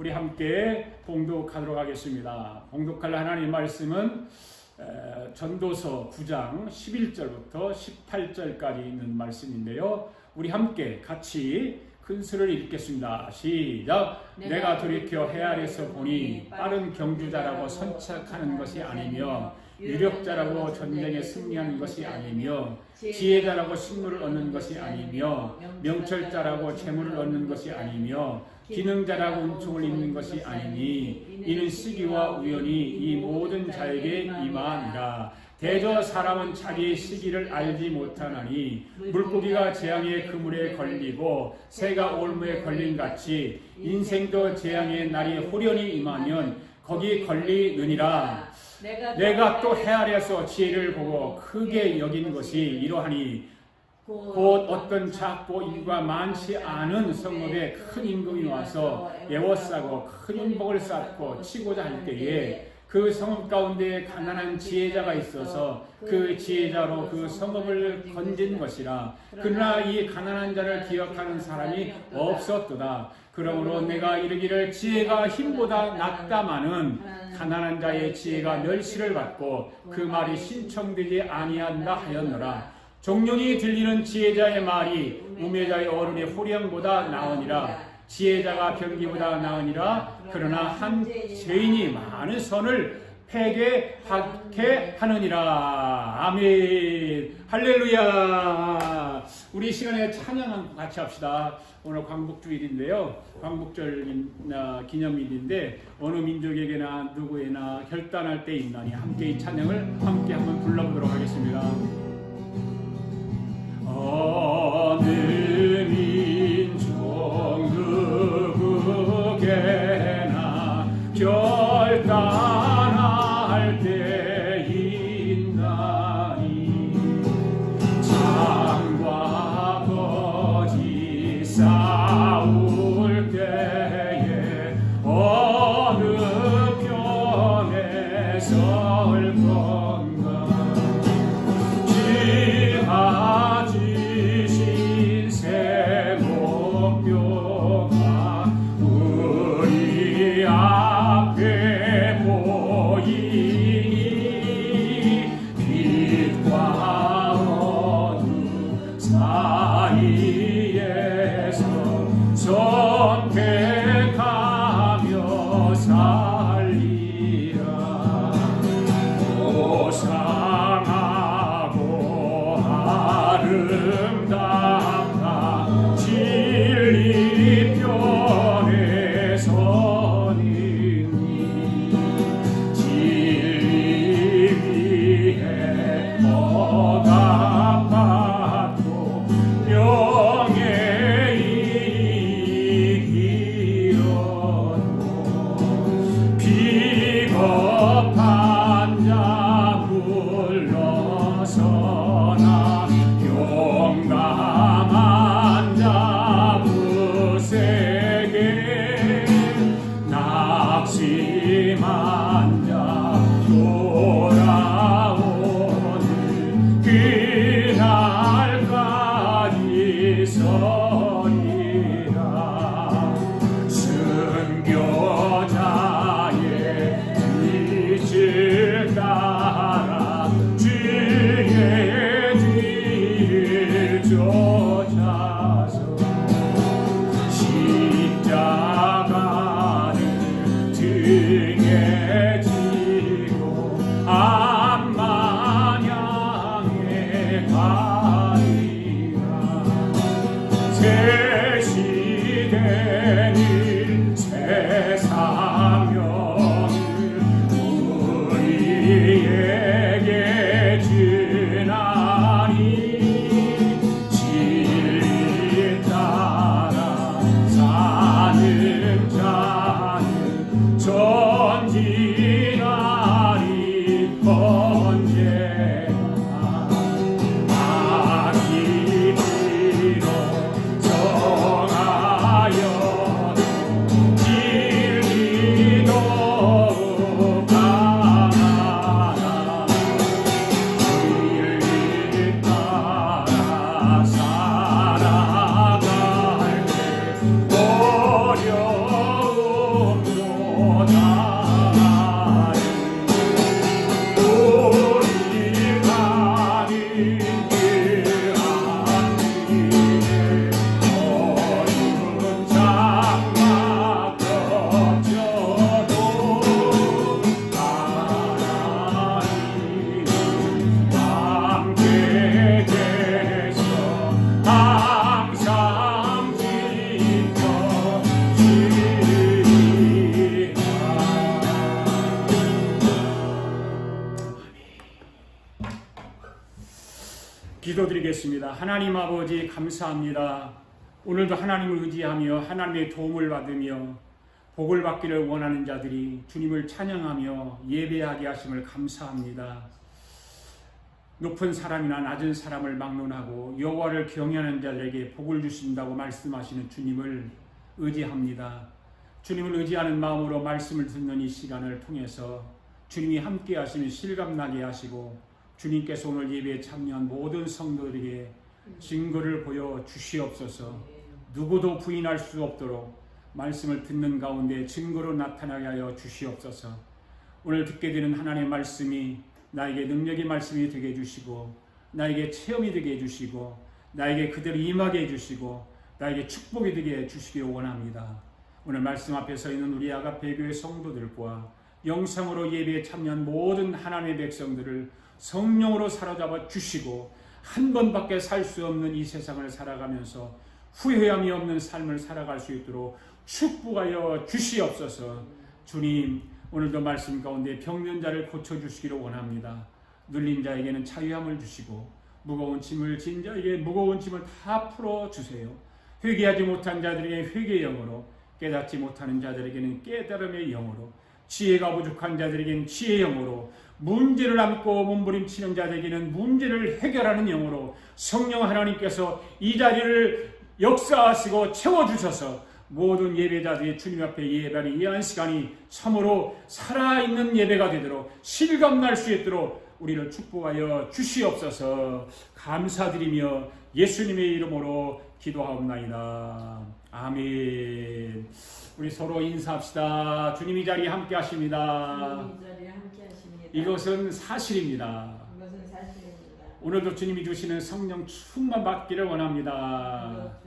우리 함께 봉독하도록 하겠습니다. 봉독할 하나님 말씀은 전도서 9장 11절부터 18절까지 있는 말씀인데요. 우리 함께 같이 큰 수를 읽겠습니다. 시작. 내가 돌이켜 해 아래서 보니 빠른 경주자라고 선착하는 것이 아니며 유력자라고 전쟁에 승리하는 것이 아니며 지혜자라고 식물을 얻는 것이 아니며 명철자라고 재물을 얻는 것이 아니며 기능자라고 은총을 입는 것이 아니니 이는 시기와 우연이 이 모든 자에게 임하니라. 대저 사람은 자기의 시기를 알지 못하나니 물고기가 재앙의 그물에 걸리고 새가 올무에 걸린 같이 인생도 재앙의 날이 호련히 임하면 거기 걸리느니라. 내가 또 해 아래에서 지혜를 보고 크게 여긴 것이 이러하니 곧 어떤 작고 인구가 많지 않은 성읍에 큰 임금이 와서 에워싸고 큰 인복을 쌓고 치고자 할 때에 그 성읍 가운데 가난한 지혜자가 있어서 그 지혜자로 그 성읍을 건진 것이라. 그러나 이 가난한 자를 기억하는 사람이 없었도다. 그러므로 내가 이르기를 지혜가 힘보다 낫다마는 가난한 자의 지혜가 멸시를 받고 그 말이 신청되지 아니한다 하였노라. 종용이 들리는 지혜자의 말이 우매자의 어른의 호령보다 나으니라. 지혜자가 병기보다 나으니라. 그러나 한 죄인이 많은 선을 폐괴하게 하느니라. 아멘. 할렐루야. 우리 시간에 찬양 같이 합시다. 오늘 광복주일인데요. 광복절 기념일인데 어느 민족에게나 누구에나 결단할 때 있나니 함께 이 찬양을 함께 한번 불러보도록 하겠습니다. 어느 민족 누구에나 결단할 때 있나니 창과 거짓 싸울 때에 어느 편에 설 건가. 지신 새 목표가 우리 앞에 보이니 빛과 어둠 사이에서 선택하며 살리라. 고상하고 아름답다 진리 편에 서리니 진리 위에 억압받고 명예 이기려고 비겁한 자 물러서나 용감한 자 굳세게 낙심한 자 돌아오는 그날까지 서리라. 순교자의 빛을 따라 주의 뒤를 쫓아서 십자가를 등에 지고 암만 향해 가리라. 새 시대를 새 기도드리겠습니다. 하나님 아버지 감사합니다. 오늘도 하나님을 의지하며 하나님의 도움을 받으며 복을 받기를 원하는 자들이 주님을 찬양하며 예배하게 하심을 감사합니다. 높은 사람이나 낮은 사람을 막론하고 여호와를 경외하는 자들에게 복을 주신다고 말씀하시는 주님을 의지합니다. 주님을 의지하는 마음으로 말씀을 듣는 이 시간을 통해서 주님이 함께 하시는 실감나게 하시고 주님께서 오늘 예배에 참여한 모든 성도들에게 증거를 보여 주시옵소서. 누구도 부인할 수 없도록 말씀을 듣는 가운데 증거로 나타나게 하여 주시옵소서. 오늘 듣게 되는 하나님의 말씀이 나에게 능력의 말씀이 되게 해주시고 나에게 체험이 되게 해주시고 나에게 그대로 임하게 해주시고 나에게 축복이 되게 해주시기 원합니다. 오늘 말씀 앞에 서 있는 우리 아가페 교회 성도들과 영상으로 예배에 참여한 모든 하나님의 백성들을 성령으로 사로잡아 주시고 한 번밖에 살 수 없는 이 세상을 살아가면서 후회함이 없는 삶을 살아갈 수 있도록 축복하여 주시옵소서. 주님, 오늘도 말씀 가운데 병든 자를 고쳐주시기를 원합니다. 눌린 자에게는 자유함을 주시고 무거운 짐을 진 자에게 무거운 짐을 다 풀어주세요. 회개하지 못한 자들에게 회개의 영으로, 깨닫지 못하는 자들에게는 깨달음의 영으로, 지혜가 부족한 자들에게는 지혜의 영으로, 문제를 안고 몸부림치는 자들에게는 문제를 해결하는 영으로 성령 하나님께서 이 자리를 역사하시고 채워주셔서 모든 예배자들이 주님 앞에 예배하는 이 한 시간이 참으로 살아있는 예배가 되도록 실감날 수 있도록 우리를 축복하여 주시옵소서. 감사드리며 예수님의 이름으로 기도하옵나이다. 아멘. 우리 서로 인사합시다. 주님 이 자리에 함께 하십니다. 이것은 사실입니다. 오늘도 주님이 주시는 성령 충만 받기를 원합니다.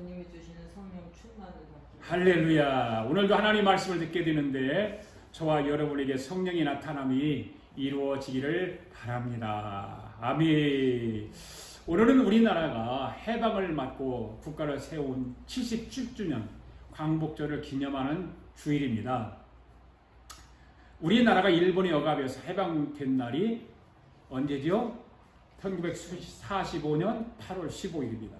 할렐루야. 오늘도 하나님 말씀을 듣게 되는데 저와 여러분에게 성령의 나타남이 이루어지기를 바랍니다. 아멘. 오늘은 우리나라가 해방을 맞고 국가를 세운 77주년 광복절을 기념하는 주일입니다. 우리나라가 일본의 억압에서 해방된 날이 언제죠? 1945년 8월 15일입니다.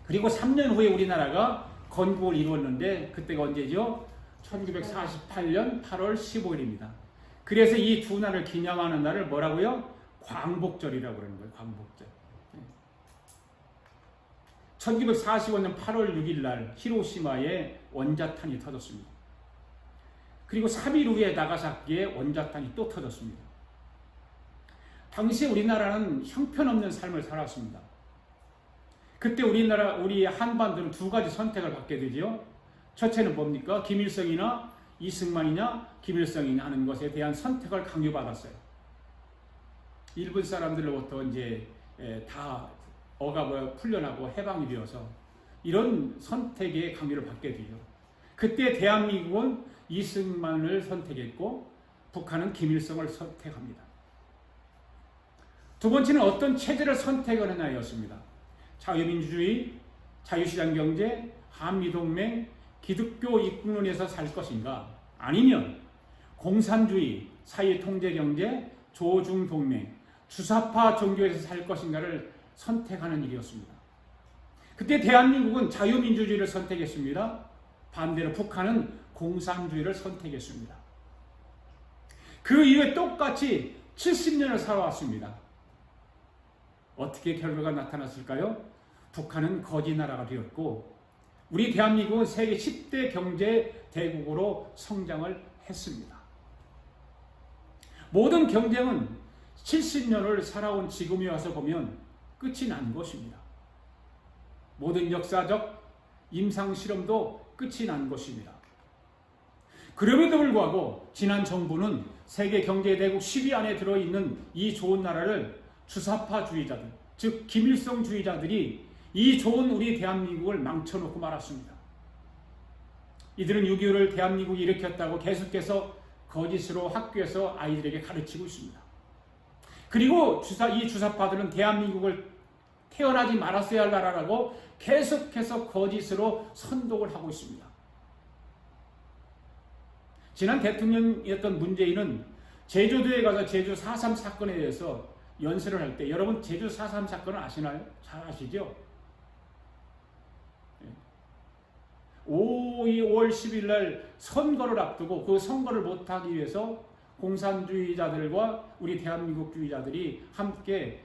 그리고 3년 후에 우리나라가 건국을 이루었는데 그때가 언제죠? 1948년 8월 15일입니다. 그래서 이 두 날을 기념하는 날을 뭐라고요? 광복절이라고 그러는 거예요. 광복절. 1945년 8월 6일 날 히로시마에 원자탄이 터졌습니다. 그리고 3일 후에 나가사키에 원자탄이 또 터졌습니다. 당시 우리나라는 형편없는 삶을 살았습니다. 그때 우리 한반도는 두 가지 선택을 받게 되죠. 첫째는 뭡니까? 김일성이나 이승만이냐 김일성이냐 하는 것에 대한 선택을 강요받았어요. 일본 사람들로부터 이제 다 억압을 풀려나고 해방이 되어서 이런 선택의 강요를 받게 되죠. 그때 대한민국은 이승만을 선택했고 북한은 김일성을 선택합니다. 두 번째는 어떤 체제를 선택하느냐였습니다. 자유민주주의, 자유시장경제, 한미동맹, 기독교 입국론에서 살 것인가 아니면 공산주의, 사회통제경제, 조중동맹, 주사파 종교에서 살 것인가를 선택하는 일이었습니다. 그때 대한민국은 자유민주주의를 선택했습니다. 반대로 북한은 공산주의를 선택했습니다. 그 이후에 똑같이 70년을 살아왔습니다. 어떻게 결과가 나타났을까요? 북한은 거지 나라가 되었고 우리 대한민국은 세계 10대 경제 대국으로 성장을 했습니다. 모든 경쟁은 70년을 살아온 지금에 와서 보면 끝이 난 것입니다. 모든 역사적 임상실험도 끝이 난 것입니다. 그럼에도 불구하고 지난 정부는 세계 경제대국 10위 안에 들어있는 이 좋은 나라를 주사파주의자들, 즉 김일성주의자들이 이 좋은 우리 대한민국을 망쳐놓고 말았습니다. 이들은 6.25를 대한민국이 일으켰다고 계속해서 거짓으로 학교에서 아이들에게 가르치고 있습니다. 그리고 이 주사파들은 대한민국을 태어나지 말았어야 할 나라라고 계속해서 거짓으로 선동을 하고 있습니다. 지난 대통령이었던 문재인은 제주도에 가서 제주 4.3 사건에 대해서 연설을 할 때, 여러분 제주 4.3 사건을 아시나요? 잘 아시죠? 5월 10일 날 선거를 앞두고 그 선거를 못하기 위해서 공산주의자들과 우리 대한민국주의자들이 함께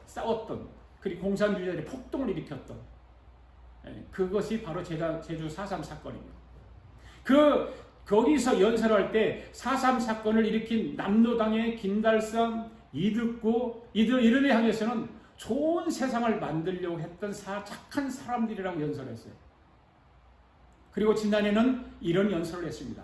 싸웠던, 그리고 공산주의자들이 폭동을 일으켰던, 그것이 바로 제주 4.3 사건입니다. 거기서 연설할 때 4.3 사건을 일으킨 남로당의 김달성, 이득구, 이들을 향해서는 좋은 세상을 만들려고 했던 착한 사람들이라고 연설했어요. 그리고 지난해는 이런 연설을 했습니다.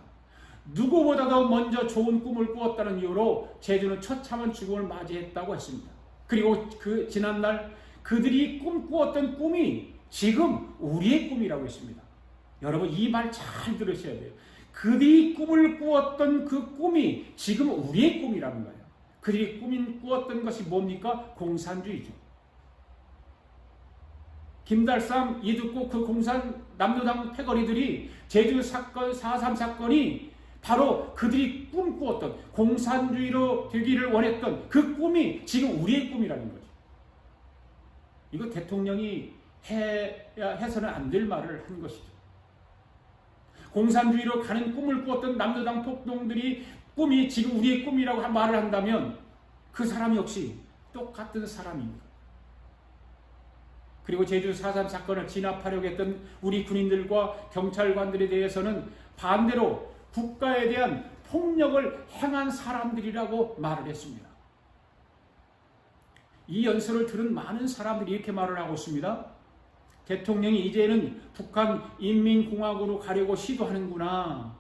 누구보다도 먼저 좋은 꿈을 꾸었다는 이유로 제주는 처참한 죽음을 맞이했다고 했습니다. 그리고 그 지난날 그들이 꿈꾸었던 꿈이 지금 우리의 꿈이라고 했습니다. 여러분 이 말 잘 들으셔야 돼요. 그들이 꿈을 꾸었던 그 꿈이 지금 우리의 꿈이라는 거예요. 그들이 꾸었던 것이 뭡니까? 공산주의죠. 김달삼, 이득구, 그 남로당 패거리들이 제주 사건, 4.3 사건이 바로 그들이 꿈꾸었던, 공산주의로 되기를 원했던 그 꿈이 지금 우리의 꿈이라는 거죠. 이거 대통령이 해서는 안 될 말을 한 것이죠. 공산주의로 가는 꿈을 꾸었던 남로당 폭동들이 꿈이 지금 우리의 꿈이라고 말을 한다면 그 사람 역시 똑같은 사람입니다. 그리고 제주 4.3 사건을 진압하려고 했던 우리 군인들과 경찰관들에 대해서는 반대로 국가에 대한 폭력을 행한 사람들이라고 말을 했습니다. 이 연설을 들은 많은 사람들이 이렇게 말을 하고 있습니다. 대통령이 이제는 북한 인민공화국으로 가려고 시도하는구나.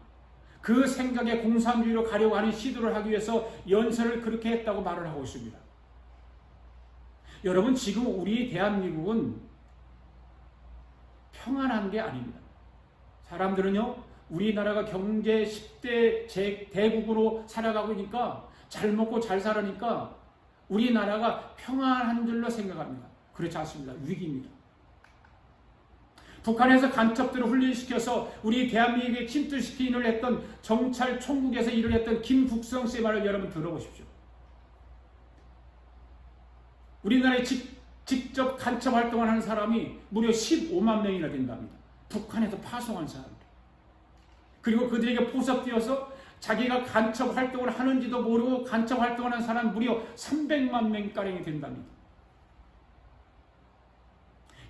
그 생각에 공산주의로 가려고 하는 시도를 하기 위해서 연설을 그렇게 했다고 말을 하고 있습니다. 여러분 지금 우리 대한민국은 평안한 게 아닙니다. 사람들은요 우리나라가 경제 10대 대국으로 살아가고 있으니까 잘 먹고 잘 살으니까 우리나라가 평안한 줄로 생각합니다. 그렇지 않습니다. 위기입니다. 북한에서 간첩들을 훈련시켜서 우리 대한민국에 침투시키는 했던 정찰 총국에서 일을 했던 김국성 씨의 말을 여러분 들어보십시오. 우리나라에 직접 간첩 활동을 하는 사람이 무려 15만 명이나 된답니다. 북한에서 파송한 사람들. 그리고 그들에게 포섭되어서 자기가 간첩 활동을 하는지도 모르고 간첩 활동을 하는 사람 무려 300만 명가량이 된답니다.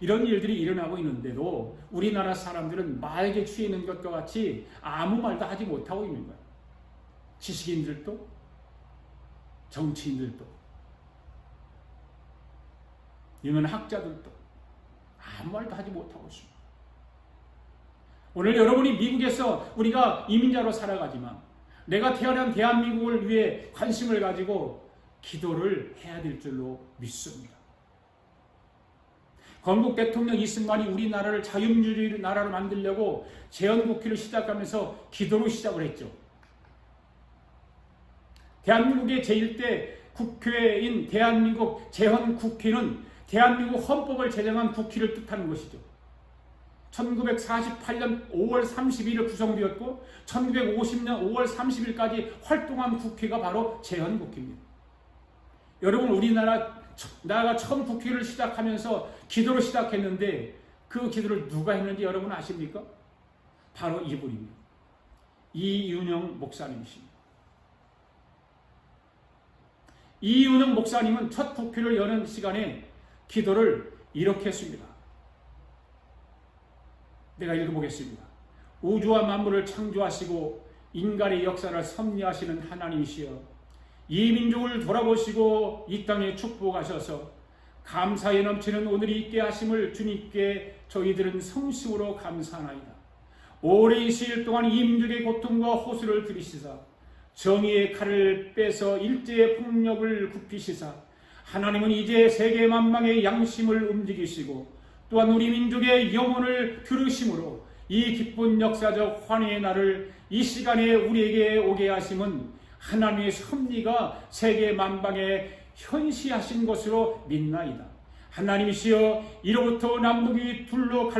이런 일들이 일어나고 있는데도 우리나라 사람들은 마약에 취해 있는 것과 같이 아무 말도 하지 못하고 있는 거예요. 지식인들도 정치인들도 유명한 학자들도 아무 말도 하지 못하고 있습니다. 오늘 여러분이 미국에서 우리가 이민자로 살아가지만 내가 태어난 대한민국을 위해 관심을 가지고 기도를 해야 될 줄로 믿습니다. 건국 대통령 이승만이 우리나라를 자유민주주의 나라로 만들려고 재헌국회를 시작하면서 기도로 시작을 했죠. 대한민국의 제1대 국회인 대한민국 재헌국회는 대한민국 헌법을 제정한 국회를 뜻하는 것이죠. 1948년 5월 30일에 구성되었고 1950년 5월 30일까지 활동한 국회가 바로 재헌국회입니다. 여러분 우리나라가 처음 국회를 시작하면서 기도로 시작했는데 그 기도를 누가 했는지 여러분 아십니까? 바로 이분입니다. 이윤영 목사님이십니다. 이윤영 목사님은 첫 국회를 여는 시간에 기도를 이렇게 했습니다. 내가 읽어보겠습니다. 우주와 만물을 창조하시고 인간의 역사를 섭리하시는 하나님이시여, 이 민족을 돌아보시고 이 땅에 축복하셔서 감사에 넘치는 오늘이 있게 하심을 주님께 저희들은 성심으로 감사하나이다. 오래 있을 동안 이 민족의 고통과 호소를 들으시사 정의의 칼을 빼서 일제의 폭력을 굽히시사 하나님은 이제 세계 만방의 양심을 움직이시고 또한 우리 민족의 영혼을 들으심으로 이 기쁜 역사적 환희의 날을 이 시간에 우리에게 오게 하심은 하나님의 섭리가 세계 만방에 현시하신 것으로 믿나이다. 하나님이시여, 이로부터 남북이 둘로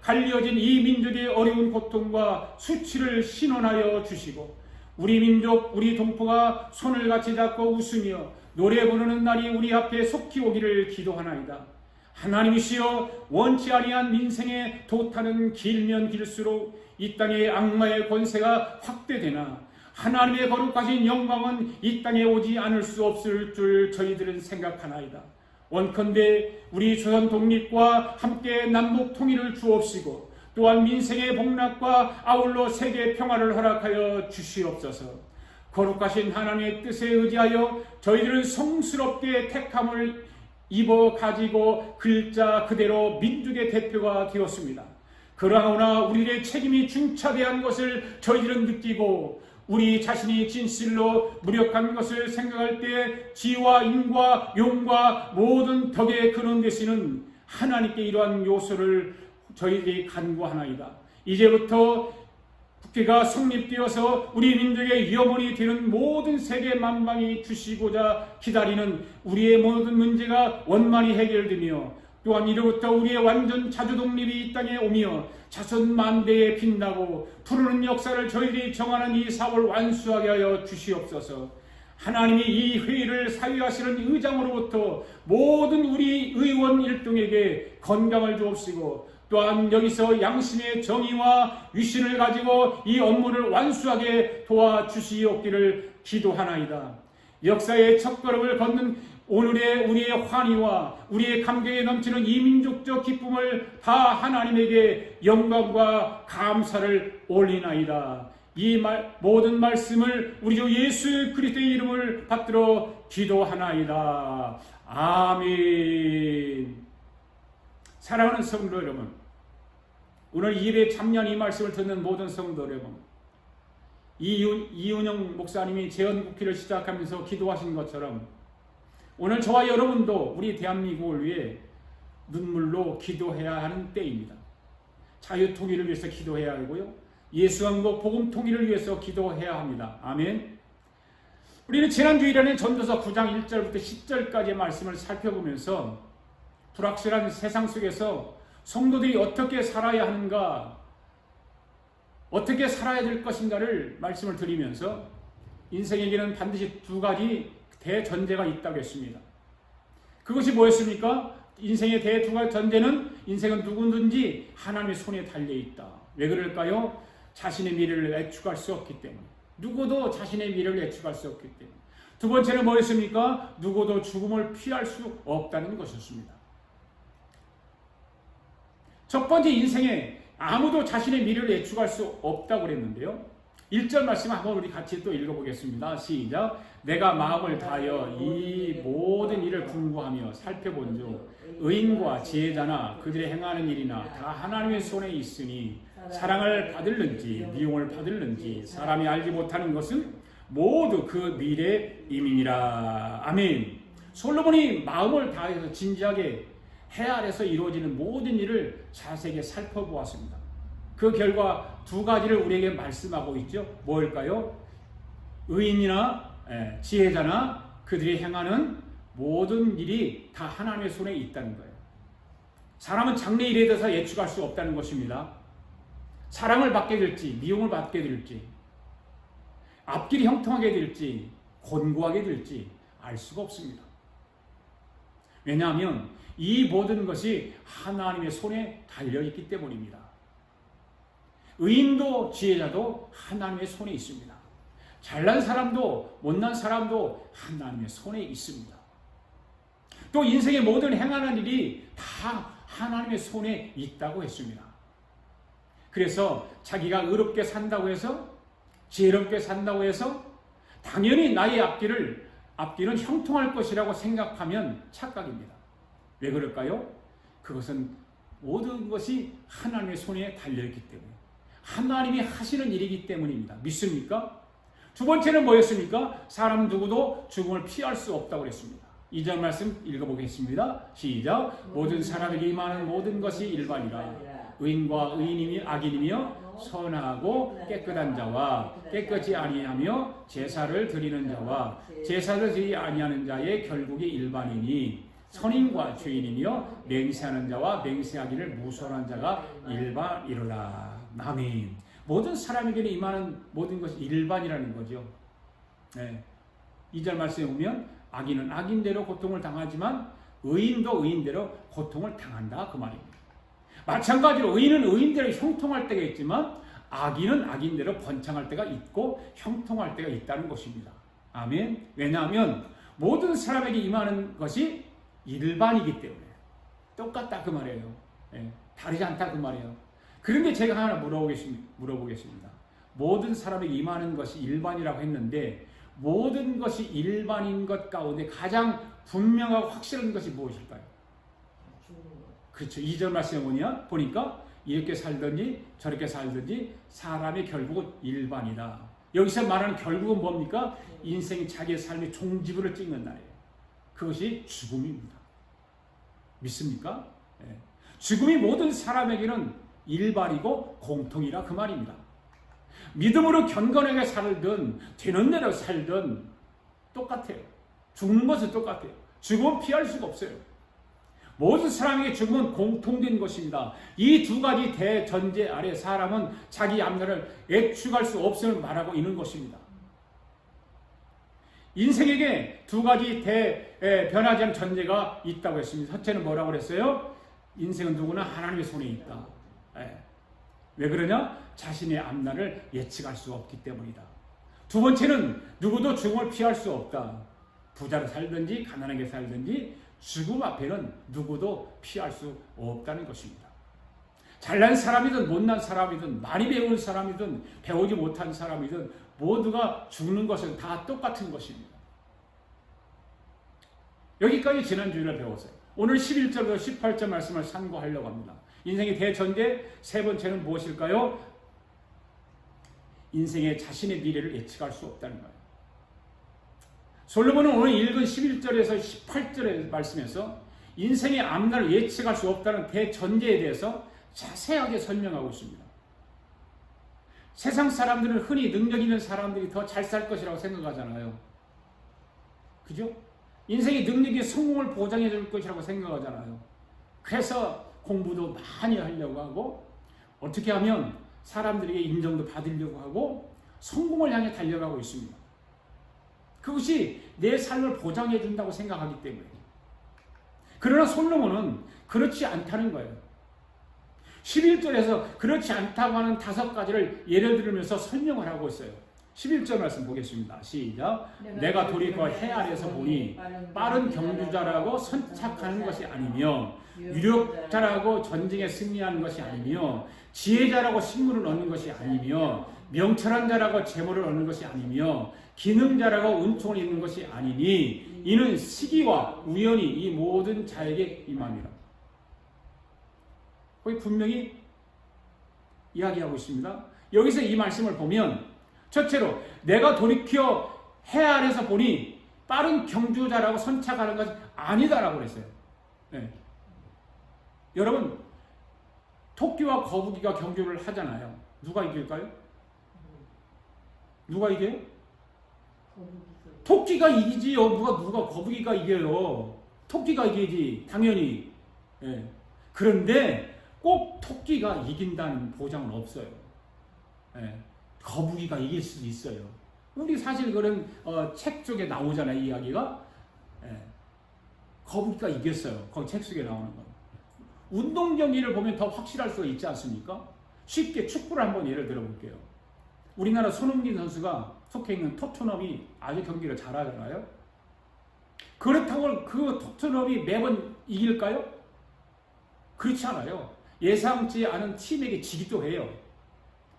갈려진 이 민족의 어려운 고통과 수치를 신원하여 주시고 우리 민족, 우리 동포가 손을 같이 잡고 웃으며 노래 부르는 날이 우리 앞에 속히 오기를 기도하나이다. 하나님이시여, 원치 아니한 민생의 도탄은 길면 길수록 이 땅의 악마의 권세가 확대되나 하나님의 거룩하신 영광은 이 땅에 오지 않을 수 없을 줄 저희들은 생각하나이다. 원컨대 우리 조선 독립과 함께 남북 통일을 주옵시고 또한 민생의 복락과 아울러 세계 평화를 허락하여 주시옵소서. 거룩하신 하나님의 뜻에 의지하여 저희들은 성스럽게 택함을 입어 가지고 글자 그대로 민족의 대표가 되었습니다. 그러나 우리의 책임이 중차대한 것을 저희들은 느끼고 우리 자신이 진실로 무력한 것을 생각할 때 지와 인과 용과 모든 덕의 근원 되시는 하나님께 이러한 요소를 저희들이 간구하나이다. 이제부터 국회가 성립되어서 우리 민족의 영혼이 되는 모든 세계 만방이 주시고자 기다리는 우리의 모든 문제가 원만히 해결되며 또한 이로부터 우리의 완전 자주독립이 이 땅에 오며 자손 만대에 빛나고 푸르는 역사를 저희들이 정하는 이 사업을 완수하게 하여 주시옵소서. 하나님이 이 회의를 사유하시는 의장으로부터 모든 우리 의원 일동에게 건강을 주옵시고 또한 여기서 양심의 정의와 위신을 가지고 이 업무를 완수하게 도와주시옵기를 기도하나이다. 역사의 첫걸음을 걷는 오늘의 우리의 환희와 우리의 감격에 넘치는 이 민족적 기쁨을 다 하나님에게 영광과 감사를 올리나이다. 이 모든 말씀을 우리 주 예수 그리스도의 이름을 받들어 기도하나이다. 아멘. 사랑하는 성도 여러분, 오늘 예배 참여한 이 말씀을 듣는 모든 성도 여러분, 이은영 목사님이 재헌국회를 시작하면서 기도하신 것처럼 오늘 저와 여러분도 우리 대한민국을 위해 눈물로 기도해야 하는 때입니다. 자유통일을 위해서 기도해야 하고요, 예수왕국 복음 통일을 위해서 기도해야 합니다. 아멘. 우리는 지난 주일에는 전도서 9장 1절부터 10절까지의 말씀을 살펴보면서 불확실한 세상 속에서 성도들이 어떻게 살아야 하는가, 어떻게 살아야 될 것인가를 말씀을 드리면서 인생에게는 반드시 두 가지 대전제가 있다고 했습니다. 그것이 뭐였습니까? 인생의 두 가지 전제는 인생은 누구든지 하나님의 손에 달려있다. 왜 그럴까요? 자신의 미래를 예측할 수 없기 때문에. 누구도 자신의 미래를 예측할 수 없기 때문에. 두 번째는 뭐였습니까? 누구도 죽음을 피할 수 없다는 것이었습니다. 첫 번째, 인생에 아무도 자신의 미래를 예측할 수 없다고 그랬는데요. 1절 말씀 한번 우리 같이 또 읽어보겠습니다. 시작. 내가 마음을 다하여 이 모든 일을 궁구하며 살펴본 중 의인과 지혜자나 그들의 행하는 일이나 다 하나님의 손에 있으니 사랑을 받을는지 미움을 받을는지 사람이 알지 못하는 것은 모두 그 미래임이니라. 아멘. 솔로몬이 마음을 다해서 진지하게 해 아래서 이루어지는 모든 일을 자세하게 살펴보았습니다. 그 결과 두 가지를 우리에게 말씀하고 있죠. 뭘까요? 의인이나 지혜자나 그들이 행하는 모든 일이 다 하나님의 손에 있다는 거예요. 사람은 장래 일에 대해서 예측할 수 없다는 것입니다. 사랑을 받게 될지 미움을 받게 될지 앞길이 형통하게 될지 곤고하게 될지 알 수가 없습니다. 왜냐하면 이 모든 것이 하나님의 손에 달려있기 때문입니다. 의인도 지혜자도 하나님의 손에 있습니다. 잘난 사람도 못난 사람도 하나님의 손에 있습니다. 또 인생의 모든 행하는 일이 다 하나님의 손에 있다고 했습니다. 그래서 자기가 의롭게 산다고 해서 지혜롭게 산다고 해서 당연히 나의 앞길은 형통할 것이라고 생각하면 착각입니다. 왜 그럴까요? 그것은 모든 것이 하나님의 손에 달려있기 때문에 하나님이 하시는 일이기 때문입니다. 믿습니까? 두 번째는 뭐였습니까? 사람 누구도 죽음을 피할 수 없다고 그랬습니다. 2절 말씀 읽어보겠습니다. 시작. 모든 사람에게 임하는 모든 것이 일반이라. 의인과 의인이며 악인이며 선하고 깨끗한 자와 깨끗이 아니하며 제사를 드리는 자와 제사를 드리지 아니하는 자의 결국이 일반이니 선인과 죄인이며 맹세하는 자와 맹세하기를 무서워하는 자가 일반이로라. 아멘. 모든 사람에게는 임하는 모든 것이 일반이라는 거죠. 네. 2절 말씀에 보면 악인은 악인대로 고통을 당하지만 의인도 의인대로 고통을 당한다 그 말입니다. 마찬가지로 의인은 의인대로 형통할 때가 있지만 악인은 악인대로 번창할 때가 있고 형통할 때가 있다는 것입니다. 아멘. 왜냐하면 모든 사람에게 임하는 것이 일반이기 때문에 똑같다 그 말이에요. 네. 다르지 않다 그 말이에요. 그런데 제가 하나 물어보겠습니다. 모든 사람에게 임하는 것이 일반이라고 했는데 모든 것이 일반인 것 가운데 가장 분명하고 확실한 것이 무엇일까요? 그렇죠. 2절 말씀에 보니까 이렇게 살든지 저렇게 살든지 사람의 결국은 일반이다. 여기서 말하는 결국은 뭡니까? 인생이 자기의 삶의 종지부를 찍는 날이에요. 그것이 죽음입니다. 믿습니까? 네. 죽음이 모든 사람에게는 일반이고 공통이라 그 말입니다. 믿음으로 경건하게 살든 되는 대로 살든 똑같아요. 죽는 것은 똑같아요. 죽음은 피할 수가 없어요. 모든 사람에게 죽음은 공통된 것입니다. 이 두 가지 대전제 아래 사람은 자기 앞날을 예측할 수 없음을 말하고 있는 것입니다. 인생에게 두 가지 변하지 않는 전제가 있다고 했습니다. 첫째는 뭐라고 그랬어요? 인생은 누구나 하나님의 손에 있다. 왜 그러냐? 자신의 앞날을 예측할 수 없기 때문이다. 두 번째는 누구도 죽음을 피할 수 없다. 부자로 살든지 가난하게 살든지 죽음 앞에는 누구도 피할 수 없다는 것입니다. 잘난 사람이든 못난 사람이든 많이 배운 사람이든 배우지 못한 사람이든 모두가 죽는 것은 다 똑같은 것입니다. 여기까지 지난주에 배웠어요. 오늘 11절부터 18절 말씀을 참고하려고 합니다. 인생의 대전제 세 번째는 무엇일까요? 인생의 자신의 미래를 예측할 수 없다는 거예요. 솔로몬은 오늘 읽은 11절에서 18절의 말씀에서 인생의 앞날을 예측할 수 없다는 대전제에 대해서 자세하게 설명하고 있습니다. 세상 사람들은 흔히 능력 있는 사람들이 더 잘 살 것이라고 생각하잖아요. 그죠? 인생의 능력이 성공을 보장해 줄 것이라고 생각하잖아요. 그래서 공부도 많이 하려고 하고 어떻게 하면 사람들에게 인정도 받으려고 하고 성공을 향해 달려가고 있습니다. 그것이 내 삶을 보장해 준다고 생각하기 때문에. 그러나 솔로몬은 그렇지 않다는 거예요. 11절에서 그렇지 않다고 하는 5가지를 예를 들으면서 설명을 하고 있어요. 11절 말씀 보겠습니다. 시작. 내가 돌이켜 해 아래에서 보니 빠른 경주자라고 선착하는 것이 아니며 유력자라고 전쟁에 승리하는 것이 아니며 지혜자라고 신문을 얻는 것이 아니며 명철한 자라고 재물을 얻는 것이 아니며 기능자라고 은총을 입는 것이 아니니 이는 시기와 우연히 이 모든 자에게 임함이라. 거기 분명히 이야기하고 있습니다. 여기서 이 말씀을 보면 첫째로 내가 돌이켜 해 아래서 보니 빠른 경주자라고 선착하는 것이 아니다라고 그랬어요. 네. 여러분 토끼와 거북이가 경주를 하잖아요. 누가 이길까요? 누가 이겨요? 토끼가 이기지요. 누가 거북이가 이겨요. 토끼가 이기지 당연히. 네. 그런데 꼭 토끼가 이긴다는 보장은 없어요. 네. 거북이가 이길 수도 있어요. 우리 사실 그런 책 속에 나오잖아요. 이야기가. 네. 거북이가 이겼어요. 거기 책 속에 나오는 거. 운동 경기를 보면 더 확실할 수가 있지 않습니까? 쉽게 축구를 한번 예를 들어볼게요. 우리나라 손흥민 선수가 속해 있는 토트넘이 아주 경기를 잘하잖아요. 그렇다고 그 토트넘이 매번 이길까요? 그렇지 않아요. 예상치 않은 팀에게 지기도 해요.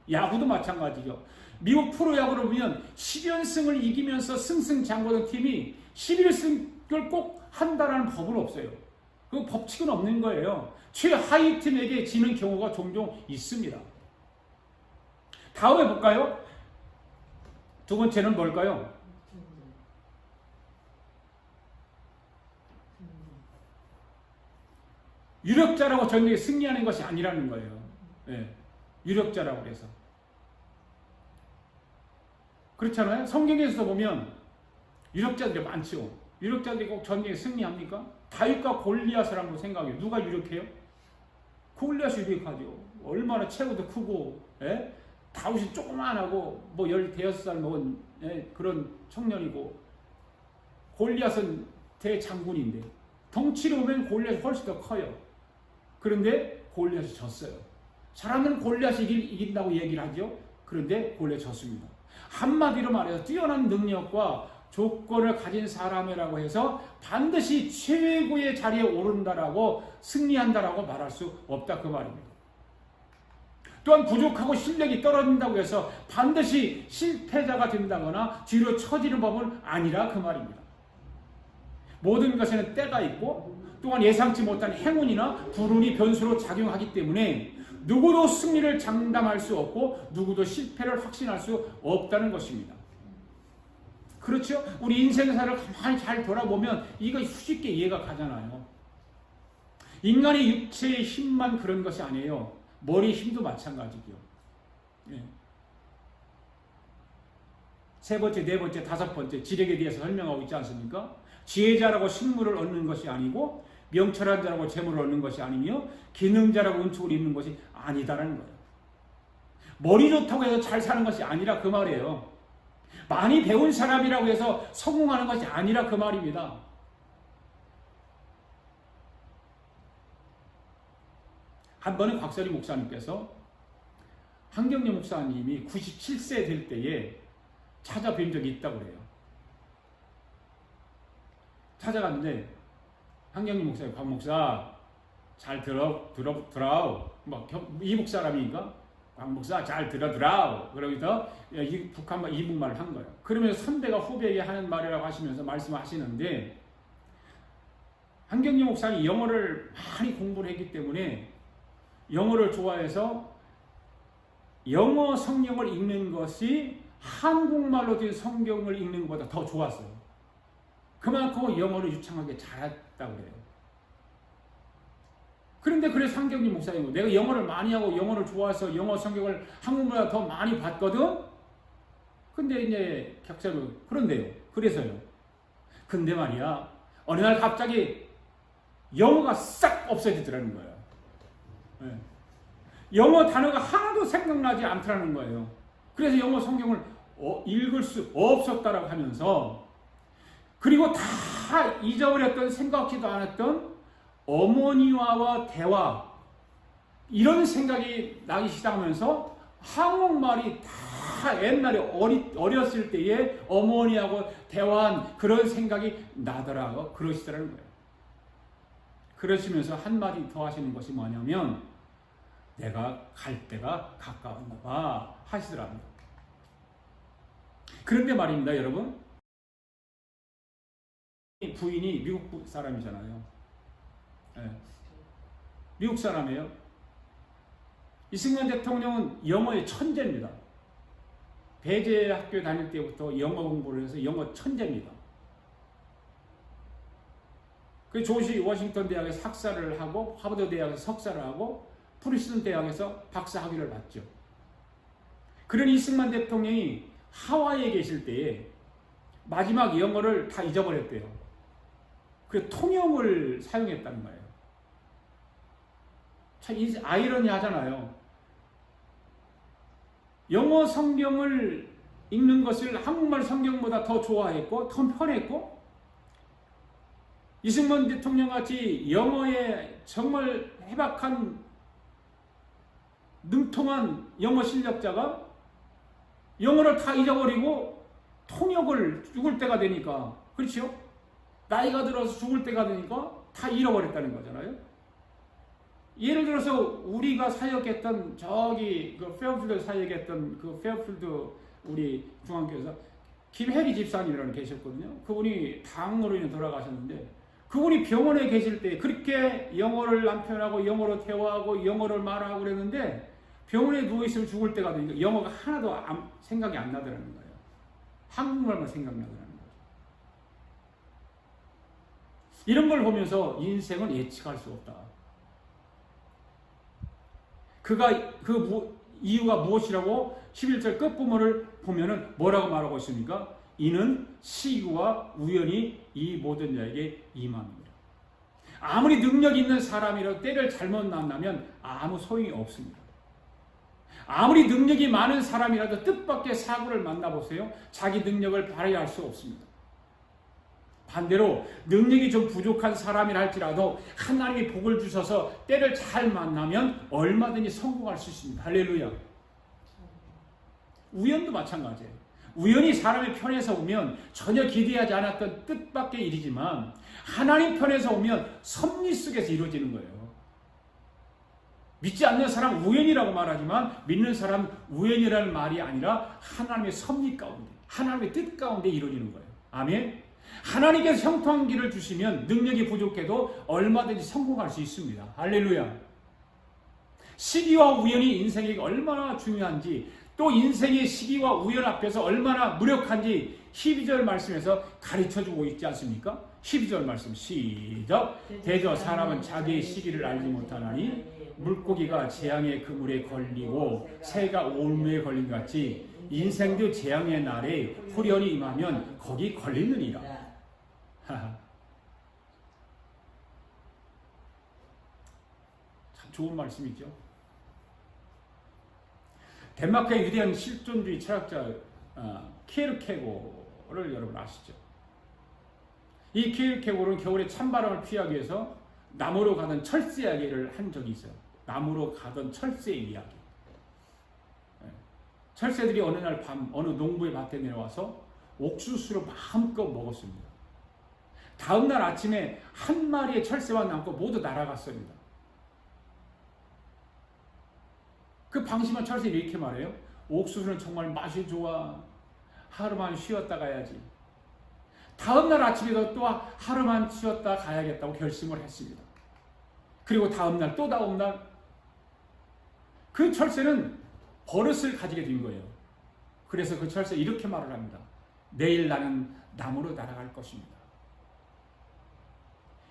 야구도 마찬가지죠. 미국 프로야구를 보면 10연승을 이기면서 승승장구하는 팀이 11승을 꼭 한다라는 법은 없어요. 그 법칙은 없는 거예요. 최하위 팀에게 지는 경우가 종종 있습니다. 다음에 볼까요? 두 번째는 뭘까요? 유력자라고 전쟁에 승리하는 것이 아니라는 거예요. 네. 유력자라고 그래서. 그렇잖아요. 성경에서 보면 유력자들이 많죠. 유력자들이 꼭 전쟁에 승리합니까? 다윗과 골리앗을 한번 생각해요. 누가 유력해요? 골리앗이 유력하죠. 얼마나 체구도 크고, 예? 다윗이 조그만하고, 뭐 15살 먹은 그런 청년이고, 골리앗은 대장군인데, 덩치로 보면 골리앗이 훨씬 더 커요. 그런데 골리앗이 졌어요. 사람들은 골리앗이 이긴다고 얘기를 하죠. 그런데 골리앗이 졌습니다. 한마디로 말해서 뛰어난 능력과 조건을 가진 사람이라고 해서 반드시 최고의 자리에 오른다라고 승리한다라고 말할 수 없다 그 말입니다. 또한 부족하고 실력이 떨어진다고 해서 반드시 실패자가 된다거나 뒤로 처지는 법은 아니라 그 말입니다. 모든 것에는 때가 있고 또한 예상치 못한 행운이나 불운이 변수로 작용하기 때문에 누구도 승리를 장담할 수 없고 누구도 실패를 확신할 수 없다는 것입니다. 그렇죠? 우리 인생사를 가만히 잘 돌아보면 이거 쉽게 이해가 가잖아요. 인간의 육체의 힘만 그런 것이 아니에요. 머리 힘도 마찬가지고요. 예. 세 번째, 네 번째, 다섯 번째 지력에 대해서 설명하고 있지 않습니까? 지혜자라고 식물을 얻는 것이 아니고 명철한 자라고 재물을 얻는 것이 아니며 기능자라고 은총을 입는 것이 아니다라는 거예요. 머리 좋다고 해서 잘 사는 것이 아니라 그 말이에요. 많이 배운 사람이라고 해서 성공하는 것이 아니라 그 말입니다. 한 번은 곽설이 목사님께서 한경래 목사님이 97세 될 때에 찾아뵌 적이 있다고 그래요. 찾아갔는데 한경래 목사님, 곽 목사 잘 들어. 막 이북 사람이니까 곽 목사 잘 들어. 그러면서 북한말 이북말을 한 거예요. 그러면서 선배가 후배에게 하는 말이라고 하시면서 말씀하시는데 한경래 목사님이 영어를 많이 공부를 했기 때문에 영어를 좋아해서 영어 성경을 읽는 것이 한국말로 된 성경을 읽는 것보다 더 좋았어요. 그만큼 영어를 유창하게 잘했다고 그래요. 그런데 그래서 한경래 목사님, 내가 영어를 많이 하고 영어를 좋아해서 영어 성경을 한국말보다 더 많이 봤거든? 근데 이제 격자로, 그런데요. 그래서요. 근데 말이야, 어느 날 갑자기 영어가 싹 없어지더라는 거예요. 네. 영어 단어가 하나도 생각나지 않더라는 거예요. 그래서 영어 성경을 읽을 수 없었다라고 하면서 그리고 다 잊어버렸던 생각지도 않았던 어머니와 대화 이런 생각이 나기 시작하면서 한국말이 다 옛날에 어렸을 때에 어머니하고 대화한 그런 생각이 나더라고 그러시더라는 거예요. 그러시면서 한마디 더 하시는 것이 뭐냐면 내가 갈 때가 가까웠나 봐 하시더랍니다. 그런데 말입니다, 여러분. 부인이 미국 사람이잖아요. 네. 미국 사람이에요. 이승만 대통령은 영어의 천재입니다. 배제 학교 다닐 때부터 영어 공부를 해서 영어 천재입니다. 그 조지 워싱턴 대학에서 학사를 하고 하버드 대학에서 석사를 하고 프린스턴 대학에서 박사 학위를 받죠. 그런 이승만 대통령이 하와이에 계실 때에 마지막 영어를 다 잊어버렸대요. 그래서 통영을 사용했다는 거예요. 참 아이러니하잖아요. 영어 성경을 읽는 것을 한국말 성경보다 더 좋아했고 더 편했고 이승만 대통령 같이 영어에 정말 해박한 능통한 영어 실력자가 영어를 다 잊어버리고 통역을 죽을 때가 되니까 그렇죠? 나이가 들어서 죽을 때가 되니까 다 잃어버렸다는 거잖아요. 예를 들어서 우리가 사역했던 저기 그 페어필드 사역했던 그 페어필드 우리 중앙교회에서 김혜리 집사님이라는 계셨거든요. 그분이 당으로 인해 돌아가셨는데 그분이 병원에 계실 때 그렇게 영어를 남편하고 영어로 대화하고 영어를 말하고 그랬는데 병원에 누워있으면 죽을 때가 되니까 영어가 하나도 생각이 안 나더라는 거예요. 한국말만 생각나더라는 거예요. 이런 걸 보면서 인생은 예측할 수 없다. 이유가 무엇이라고 11절 끝부분을 보면은 뭐라고 말하고 있습니까? 이는 시기와 우연히 이 모든 자에게 임함입니다. 아무리 능력 있는 사람이라도 때를 잘못 만나면 아무 소용이 없습니다. 아무리 능력이 많은 사람이라도 뜻밖의 사고를 만나보세요. 자기 능력을 발휘할 수 없습니다. 반대로 능력이 좀 부족한 사람이라 할지라도 하나님이 복을 주셔서 때를 잘 만나면 얼마든지 성공할 수 있습니다. 할렐루야. 우연도 마찬가지예요. 우연히 사람의 편에서 오면 전혀 기대하지 않았던 뜻밖의 일이지만 하나님 편에서 오면 섭리 속에서 이루어지는 거예요. 믿지 않는 사람 우연이라고 말하지만 믿는 사람 우연이라는 말이 아니라 하나님의 섭리 가운데, 하나님의 뜻 가운데 이루어지는 거예요. 아멘. 하나님께서 형통한 길을 주시면 능력이 부족해도 얼마든지 성공할 수 있습니다. 할렐루야. 시기와 우연이 인생에게 얼마나 중요한지, 또 인생의 시기와 우연 앞에서 얼마나 무력한지 12절 말씀에서 가르쳐주고 있지 않습니까? 12절 말씀 시작. 대저 사람은 자기의 시기를 알지 못하나니 물고기가 재앙의 그물에 걸리고 새가 올무에 걸린 같이 인생도 재앙의 날에 후련히 임하면 거기 걸리느니라. 참 좋은 말씀이죠. 덴마크의 위대한 실존주의 철학자 키에르케고르를 여러분 아시죠? 이 키에르케고르는 겨울에 찬바람을 피하기 위해서 나무로 가던 철새 이야기를 한 적이 있어요. 나무로 가던 철새의 이야기. 철새들이 어느 날 밤 어느 농부의 밭에 내려와서 옥수수를 마음껏 먹었습니다. 다음 날 아침에 한 마리의 철새와 남고 모두 날아갔습니다. 그 방심한 철새는 이렇게 말해요. 옥수수는 정말 맛이 좋아. 하루만 쉬었다 가야지. 다음 날 아침에도 또 하루만 쉬었다 가야겠다고 결심을 했습니다. 그리고 다음 날 또 다음 날 그 철새는 버릇을 가지게 된 거예요. 그래서 그 철새 이렇게 말을 합니다. 내일 나는 나무로 날아갈 것입니다.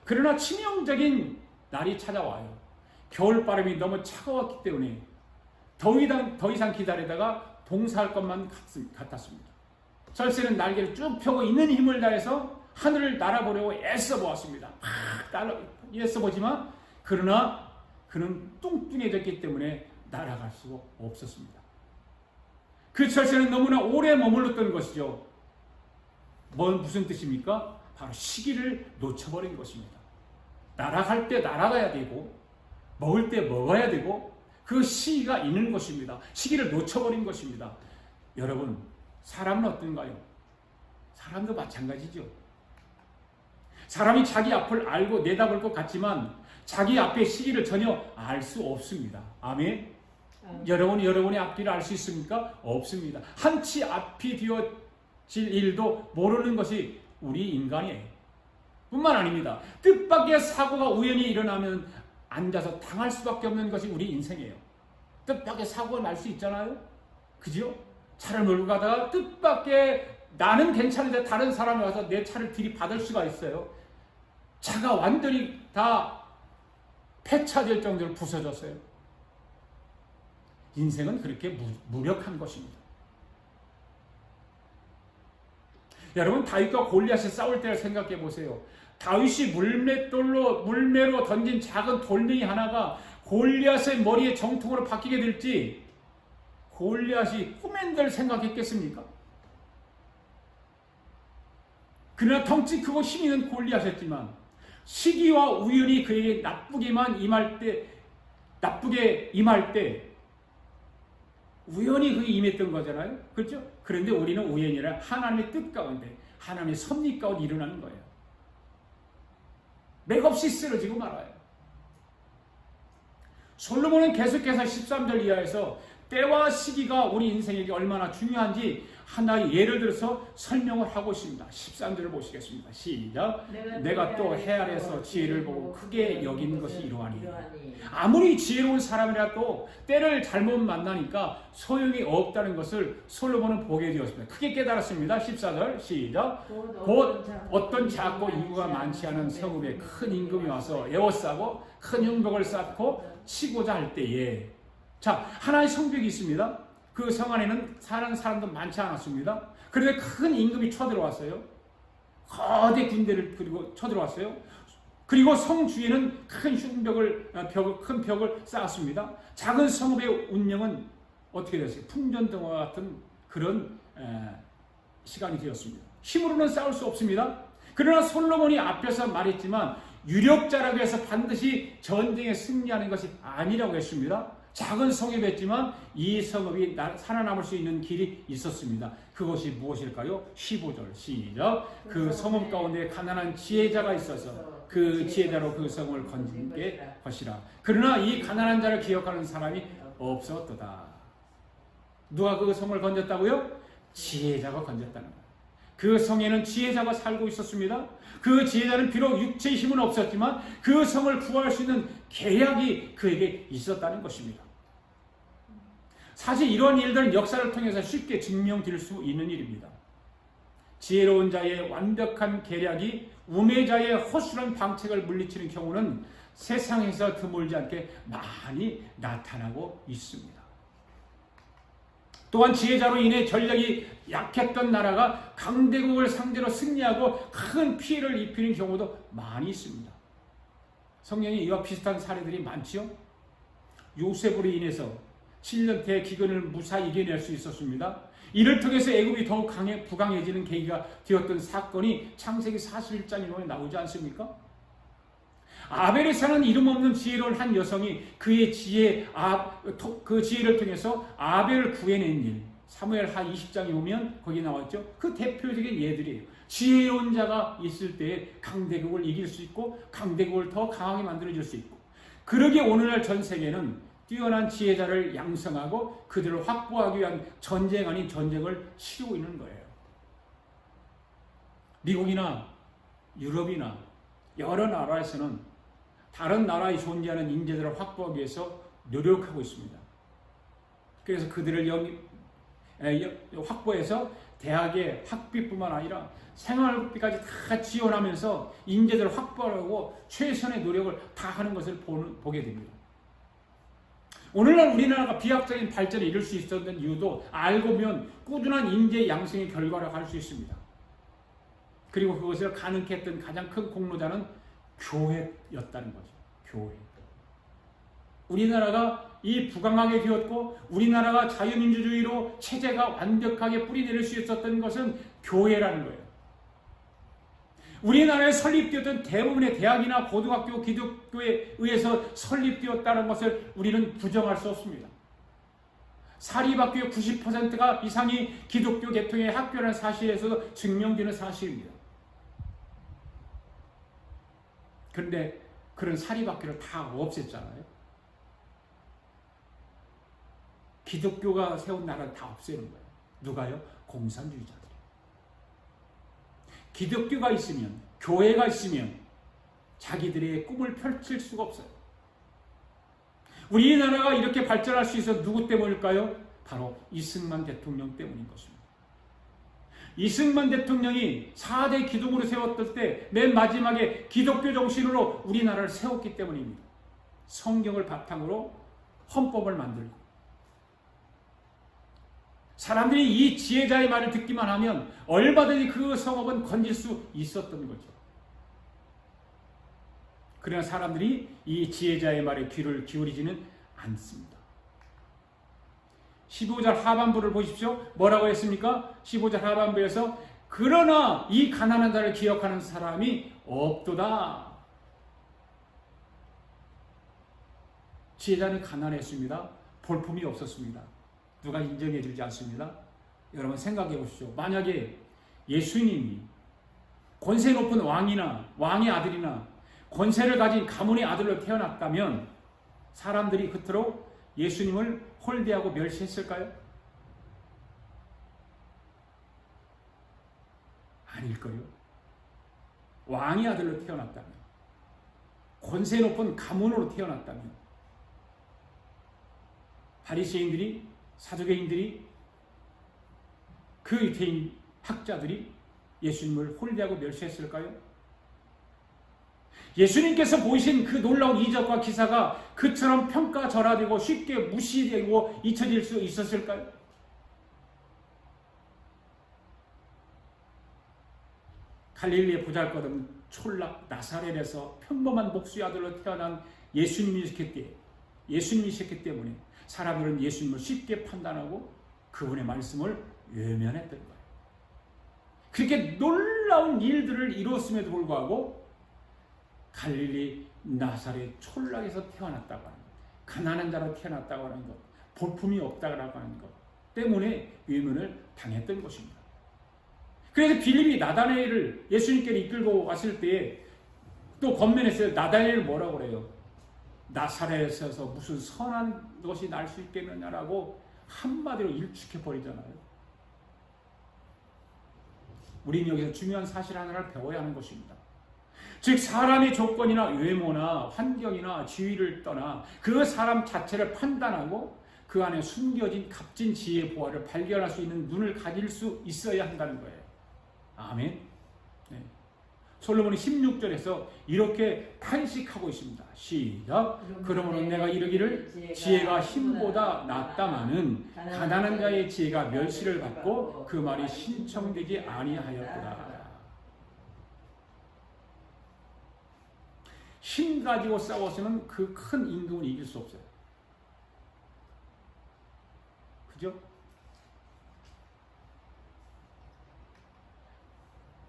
그러나 치명적인 날이 찾아와요. 겨울바람이 너무 차가웠기 때문에 더 이상 기다리다가 동사할 것만 같았습니다. 철새는 날개를 쭉 펴고 있는 힘을 다해서 하늘을 날아보려고 애써 보았습니다. 애써 보지만 그러나 그는 뚱뚱해졌기 때문에 날아갈 수가 없었습니다. 그 철새는 너무나 오래 머물렀던 것이죠. 무슨 뜻입니까? 바로 시기를 놓쳐버린 것입니다. 날아갈 때 날아가야 되고 먹을 때 먹어야 되고 그 시기가 있는 것입니다. 시기를 놓쳐버린 것입니다. 여러분, 사람은 어떤가요? 사람도 마찬가지죠. 사람이 자기 앞을 알고 내다볼 것 같지만 자기 앞의 시기를 전혀 알 수 없습니다. 아멘. 여러분이 앞뒤를 알 수 있습니까? 없습니다. 한치 앞이 뒤어질 일도 모르는 것이 우리 인간이에요. 뿐만 아닙니다. 뜻밖의 사고가 우연히 일어나면 앉아서 당할 수밖에 없는 것이 우리 인생이에요. 뜻밖의 사고가 날 수 있잖아요. 그죠? 차를 몰고 가다가 뜻밖의 나는 괜찮은데 다른 사람이 와서 내 차를 들이받을 수가 있어요. 차가 완전히 다 폐차될 정도로 부서졌어요. 인생은 그렇게 무력한 것입니다. 여러분, 다윗과 골리앗이 싸울 때를 생각해 보세요. 다윗이 물매로 던진 작은 돌멩이 하나가 골리앗의 머리에 정통으로 박히게 될지 골리앗이 후맨들 생각했겠습니까? 그러나 덩치 크고 힘 있는 골리앗이었지만 시기와 우연이 그에게 나쁘게 임할 때 우연히 그게 임했던 거잖아요. 그렇죠? 그런데 우리는 우연이라 하나님의 뜻 가운데 하나님의 섭리 가운데 일어나는 거예요. 맥없이 쓰러지고 말아요. 솔로몬은 계속해서 13절 이하에서 때와 시기가 우리 인생에게 얼마나 중요한지 하나의 예를 들어서 설명을 하고 있습니다. 13절을 보시겠습니다. 시작. 내가 또 해 아래에서 지혜를 보고 크게 여긴 것이 이러하니. 아무리 지혜로운 사람이라도 때를 잘못 만나니까 소용이 없다는 것을 솔로몬은 보게 되었습니다. 크게 깨달았습니다. 14절 시작. 곧 어떤 작고 인구가 많지 않은 성읍에 큰 임금이 와서 에워싸고 큰 흉벽을 쌓고 치고자 할 때에, 자, 하나의 성벽이 있습니다. 그 성 안에는 사는 사람도 많지 않았습니다. 그런데 큰 임금이 쳐들어왔어요. 거대 군대를 그리고 쳐들어왔어요. 그리고 성 주위에는 큰 흉벽을, 큰 벽을 쌓았습니다. 작은 성읍의 운명은 어떻게 됐어요? 풍전등화 같은 그런 시간이 되었습니다. 힘으로는 싸울 수 없습니다. 그러나 솔로몬이 앞에서 말했지만 유력자라고 해서 반드시 전쟁에 승리하는 것이 아니라고 했습니다. 작은 성읍이었지만 이 성읍이 살아남을 수 있는 길이 있었습니다. 그것이 무엇일까요? 15절 시작. 그 성읍 가운데 가난한 지혜자가 있어서 그 지혜자로 그 성을 건진게 것이라. 그러나 이 가난한 자를 기억하는 사람이 없었도다. 누가 그 성을 건졌다고요? 지혜자가 건졌다는 거예요. 그 성에는 지혜자가 살고 있었습니다. 그 지혜자는 비록 육체의 힘은 없었지만 그 성을 구할 수 있는 계략이 그에게 있었다는 것입니다. 사실 이런 일들은 역사를 통해서 쉽게 증명될 수 있는 일입니다. 지혜로운 자의 완벽한 계략이 우매자의 허술한 방책을 물리치는 경우는 세상에서 드물지 않게 많이 나타나고 있습니다. 또한 지혜자로 인해 전력이 약했던 나라가 강대국을 상대로 승리하고 큰 피해를 입히는 경우도 많이 있습니다. 성경에 이와 비슷한 사례들이 많지요. 요셉으로 인해서 7년 대기근을 무사히 이겨낼 수 있었습니다. 이를 통해서 애굽이 더욱 부강해지는 계기가 되었던 사건이 창세기 41장에 나오지 않습니까? 아벨에 사는 이름 없는 지혜로운 한 여성이 그의 그 지혜를 통해서 아벨을 구해낸 일, 사무엘하 20장에 보면 거기 나왔죠. 그 대표적인 예들이에요. 지혜로운 자가 있을 때에 강대국을 이길 수 있고 강대국을 더 강하게 만들어줄 수 있고, 그러기에 오늘날 전 세계는 뛰어난 지혜자를 양성하고 그들을 확보하기 위한 전쟁 아닌 전쟁을 치르고 있는 거예요. 미국이나 유럽이나 여러 나라에서는 다른 나라에 존재하는 인재들을 확보하기 위해서 노력하고 있습니다. 그래서 그들을 확보해서 대학의 학비뿐만 아니라 생활비까지 다 지원하면서 인재들을 확보하려고 최선의 노력을 다하는 것을 보게 됩니다. 오늘날 우리나라가 비약적인 발전에 이룰 수 있었던 이유도 알고 보면 꾸준한 인재 양성의 결과라고 할 수 있습니다. 그리고 그것을 가능케 했던 가장 큰 공로자는 교회였다는 거죠. 교회. 우리나라가 이 부강하게 되었고 우리나라가 자유민주주의로 체제가 완벽하게 뿌리내릴 수 있었던 것은 교회라는 거예요. 우리나라에 설립되었던 대부분의 대학이나 고등학교 기독교에 의해서 설립되었다는 것을 우리는 부정할 수 없습니다. 사립학교의 90%가 이상이 기독교 계통의 학교라는 사실에서도 증명되는 사실입니다. 그런데 그런 사립학교를 다 없앴잖아요. 기독교가 세운 나라를 다 없애는 거예요. 누가요? 공산주의자들이. 기독교가 있으면, 교회가 있으면 자기들의 꿈을 펼칠 수가 없어요. 우리나라가 이렇게 발전할 수 있어 누구 때문일까요? 바로 이승만 대통령 때문인 것입니다. 이승만 대통령이 4대 기둥으로 세웠을 때 맨 마지막에 기독교 정신으로 우리나라를 세웠기 때문입니다. 성경을 바탕으로 헌법을 만들고 사람들이 이 지혜자의 말을 듣기만 하면 얼마든지 그 성읍은 건질 수 있었던 거죠. 그러나 사람들이 이 지혜자의 말에 귀를 기울이지는 않습니다. 15절 하반부를 보십시오. 뭐라고 했습니까? 15절 하반부에서 그러나 이 가난한 자를 기억하는 사람이 없도다. 지혜자는 가난했습니다. 볼품이 없었습니다. 누가 인정해 주지 않습니다. 여러분 생각해 보십시오. 만약에 예수님이 권세 높은 왕이나 왕의 아들이나 권세를 가진 가문의 아들로 태어났다면 사람들이 그토록 예수님을 홀대하고 멸시했을까요? 아닐 거요. 왕의 아들로 태어났다면, 권세 높은 가문으로 태어났다면, 바리새인들이, 사두개인들이, 그 유대인 학자들이 예수님을 홀대하고 멸시했을까요? 예수님께서 보이신 그 놀라운 이적과 기사가 그처럼 평가절하되고 쉽게 무시되고 잊혀질 수 있었을까요? 갈릴리의 보잘것없는 촌락 나사렛에서 평범한 목수의 아들로 태어난 예수님이셨기 때문에 사람들은 예수님을 쉽게 판단하고 그분의 말씀을 외면했던 거예요. 그렇게 놀라운 일들을 이뤘음에도 불구하고 갈릴리 나사렛 촌락에서 태어났다고 하는 것, 가난한 자로 태어났다고 하는 것, 볼품이 없다고 하는 것 때문에 외면을 당했던 것입니다. 그래서 빌립이 나다나엘을 예수님께로 이끌고 왔을 때에 또 권면했어요. 나다나엘을 뭐라고 그래요? 나사렛에서 무슨 선한 것이 날 수 있겠느냐라고 한마디로 일축해 버리잖아요. 우리는 여기서 중요한 사실 하나를 배워야 하는 것입니다. 즉 사람의 조건이나 외모나 환경이나 지위를 떠나 그 사람 자체를 판단하고 그 안에 숨겨진 값진 지혜의 보화를 발견할 수 있는 눈을 가질 수 있어야 한다는 거예요. 아멘. 네. 솔로몬이 16절에서 이렇게 탄식하고 있습니다. 시작. 그러므로 내가 이르기를 지혜가 힘보다 낫다마는 가난한 자의 지혜가 멸시를 받고 그 말이 신청되지 아니하였구나. 힘 가지고 싸워서는 그 큰 임금을 이길 수 없어요. 그죠?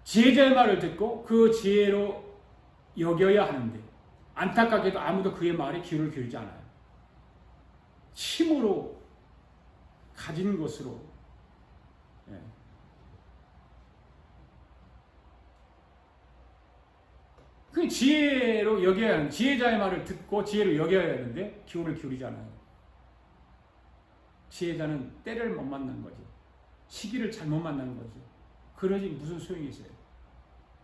지혜자의 말을 듣고 그 지혜로 여겨야 하는데 안타깝게도 아무도 그의 말에 귀를 기울이지 않아요. 힘으로 가진 것으로 그 지혜로 여겨야 하는, 지혜자의 말을 듣고 지혜로 여겨야 하는데 기운을 기울이지 않아요. 지혜자는 때를 못 만난 거죠. 시기를 잘못 만난 거죠. 그러지 무슨 소용이 있어요.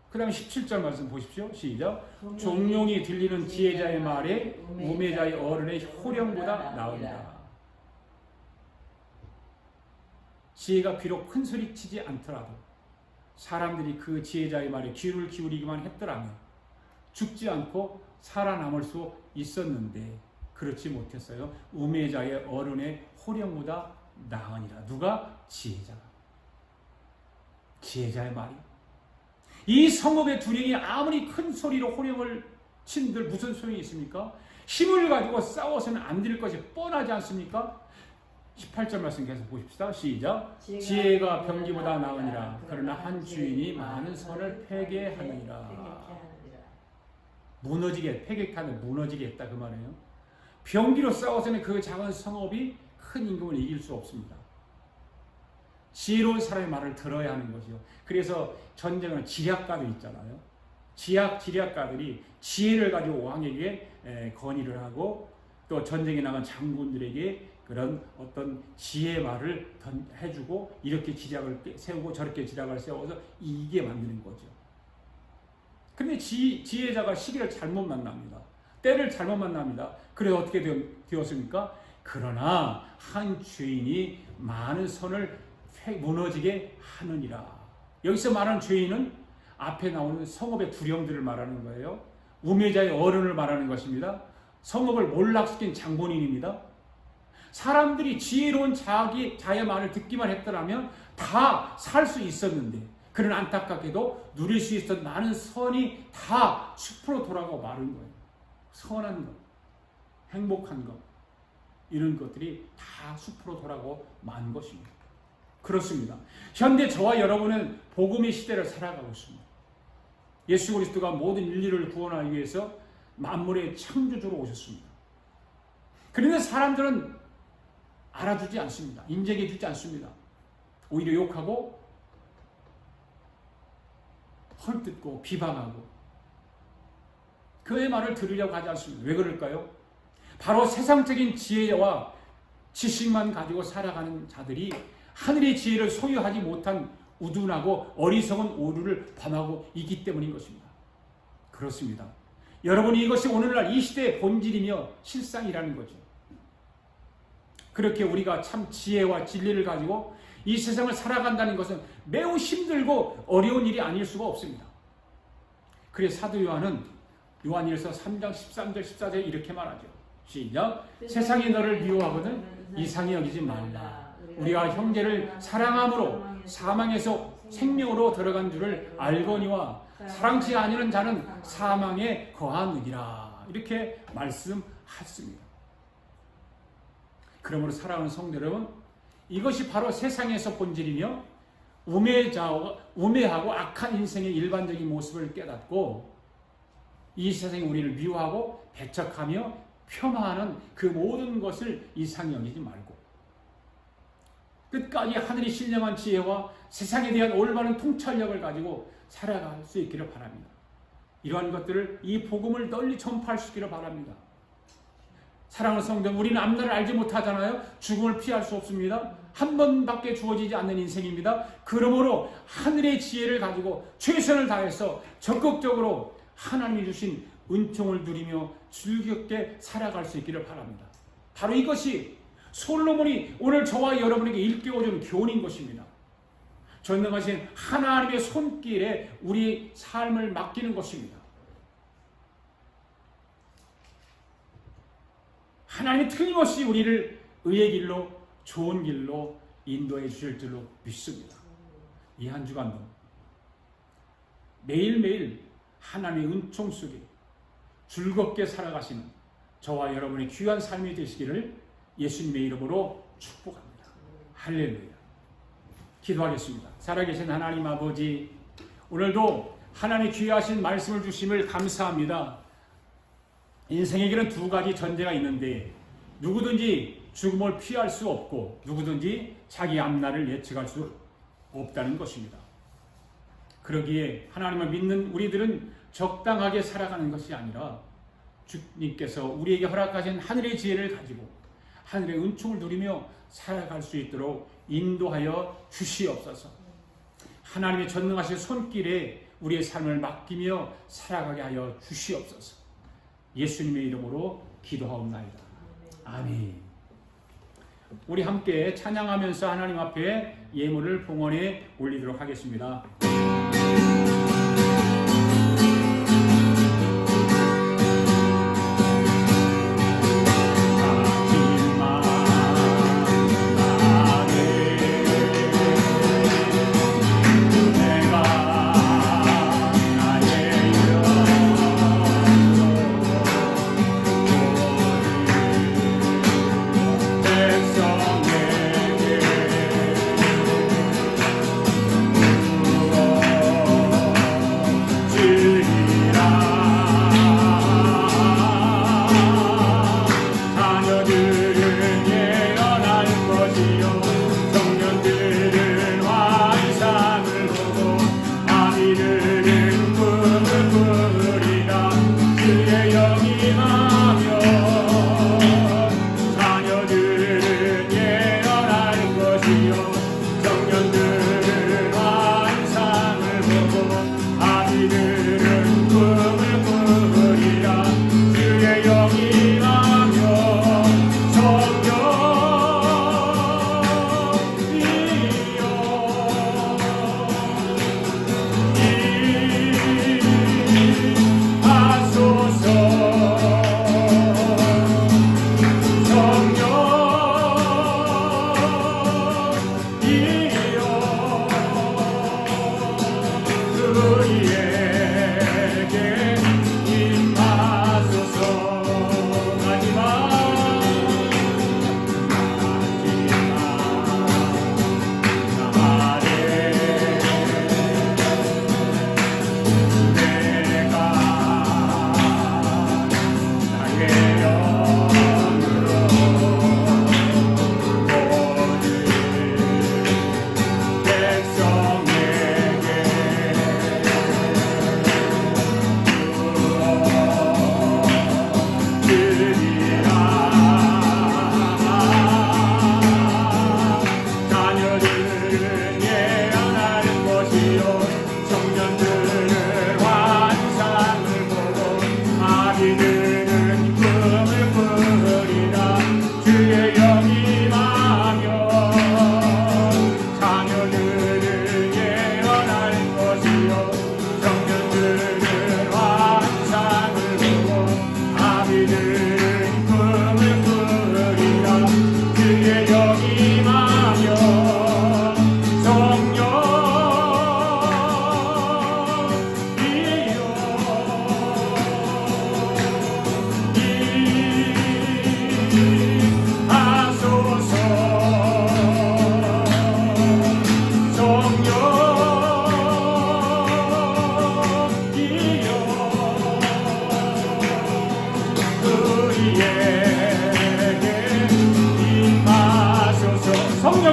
그 다음에 17절 말씀 보십시오. 시작. 종용이 들리는 지혜자의 말에 우매자의 어른의 호령보다 나은다. 지혜가 비록 큰 소리 치지 않더라도 사람들이 그 지혜자의 말에 귀를 기울이기만 했더라면 죽지 않고 살아남을 수 있었는데 그렇지 못했어요. 우매자의 어른의 호령보다 나으니라. 누가? 지혜자가. 지혜자의 말이. 이 성읍의 두령이 아무리 큰 소리로 호령을 친들 무슨 소용이 있습니까? 힘을 가지고 싸워서는 안 될 것이 뻔하지 않습니까? 18절 말씀 계속 보십시다. 시작. 지혜가 병기보다 나으니라. 그러나 한 주인이 많은 선을 폐괴하느니라. 무너지게, 폐격하는 무너지게 했다 그 말이에요. 병기로 싸워서는 그 작은 성읍이 큰 임금을 이길 수 없습니다. 지혜로운 사람의 말을 들어야 하는 거죠. 그래서 전쟁은 지략가도 있잖아요. 지략가들이 지혜를 가지고 왕에게 건의를 하고 또 전쟁에 나간 장군들에게 그런 어떤 지혜의 말을 해주고 이렇게 지략을 세우고 저렇게 지략을 세워서 이기게 만드는 거죠. 근데 지혜자가 시기를 잘못 만납니다. 때를 잘못 만납니다. 그래서 어떻게 되었습니까? 그러나 한 주인이 많은 선을 무너지게 하느니라. 여기서 말하는 주인은 앞에 나오는 성읍의 두령들을 말하는 거예요. 우매자의 어른을 말하는 것입니다. 성읍을 몰락시킨 장본인입니다. 사람들이 지혜로운 자의 말을 듣기만 했더라면 다 살 수 있었는데 그런 안타깝게도 누릴 수 있었던 많은 선이 다 숲으로 돌아가고 마른 거예요. 선한 것, 행복한 것, 이런 것들이 다 숲으로 돌아가고 만 것입니다. 그렇습니다. 현대 저와 여러분은 복음의 시대를 살아가고 있습니다. 예수 그리스도가 모든 인류를 구원하기 위해서 만물의 창조주로 오셨습니다. 그런데 사람들은 알아주지 않습니다. 인정해주지 않습니다. 오히려 욕하고 헐뜯고 비방하고 그의 말을 들으려고 하지 않습니다. 왜 그럴까요? 바로 세상적인 지혜와 지식만 가지고 살아가는 자들이 하늘의 지혜를 소유하지 못한 우둔하고 어리석은 오류를 범하고 있기 때문인 것입니다. 그렇습니다. 여러분이 이것이 오늘날 이 시대의 본질이며 실상이라는 거죠. 그렇게 우리가 참 지혜와 진리를 가지고 이 세상을 살아간다는 것은 매우 힘들고 어려운 일이 아닐 수가 없습니다. 그래서 사도 요한은 요한일서 3장 13절 14절에 이렇게 말하죠. 시작. 세상이 너를 미워하거든 이상히 여기지 말라. 우리가 형제를 사랑함으로 사망에서 생명으로 들어간 줄을 알거니와 사랑치 아니하는 자는 사망에 거하느니라. 이렇게 말씀하셨습니다. 그러므로 사랑하는 성도 여러분, 이것이 바로 세상에서 본질이며 우매하고 악한 인생의 일반적인 모습을 깨닫고 이 세상이 우리를 미워하고 배척하며 폄하하는 그 모든 것을 이상히 여기지 말고 끝까지 하늘이 신령한 지혜와 세상에 대한 올바른 통찰력을 가지고 살아갈 수 있기를 바랍니다. 이러한 것들을 이 복음을 널리 전파할 수 있기를 바랍니다. 사랑하는 성도, 우리는 앞날을 알지 못하잖아요. 죽음을 피할 수 없습니다. 한 번밖에 주어지지 않는 인생입니다. 그러므로 하늘의 지혜를 가지고 최선을 다해서 적극적으로 하나님이 주신 은총을 누리며 즐겁게 살아갈 수 있기를 바랍니다. 바로 이것이 솔로몬이 오늘 저와 여러분에게 일깨워주는 교훈인 것입니다. 전능하신 하나님의 손길에 우리 삶을 맡기는 것입니다. 하나님이 틀림없이 우리를 의의 길로 좋은 길로 인도해 주실 줄로 믿습니다. 이 한 주간도 매일매일 하나님의 은총 속에 즐겁게 살아가시는 저와 여러분의 귀한 삶이 되시기를 예수님의 이름으로 축복합니다. 할렐루야. 기도하겠습니다. 살아계신 하나님 아버지, 오늘도 하나님 귀하신 말씀을 주심을 감사합니다. 인생의 길은 두 가지 전제가 있는데 누구든지 죽음을 피할 수 없고 누구든지 자기 앞날을 예측할 수 없다는 것입니다. 그러기에 하나님을 믿는 우리들은 적당하게 살아가는 것이 아니라 주님께서 우리에게 허락하신 하늘의 지혜를 가지고 하늘의 은총을 누리며 살아갈 수 있도록 인도하여 주시옵소서. 하나님의 전능하신 손길에 우리의 삶을 맡기며 살아가게 하여 주시옵소서. 예수님의 이름으로 기도하옵나이다. 아멘. 우리 함께 찬양하면서 하나님 앞에 예물을 봉헌에 올리도록 하겠습니다.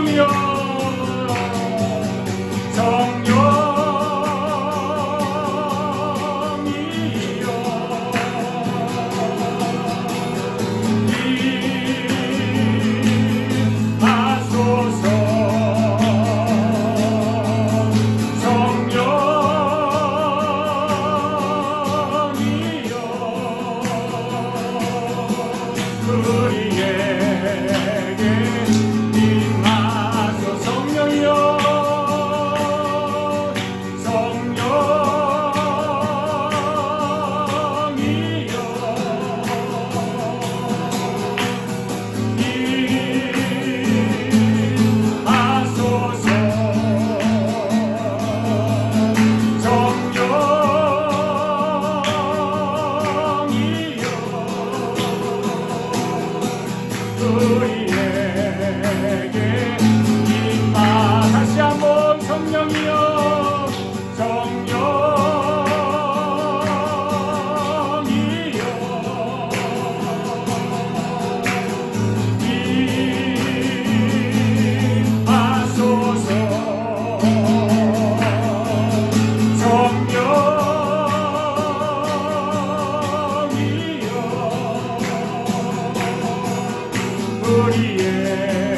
성령이여 우리에게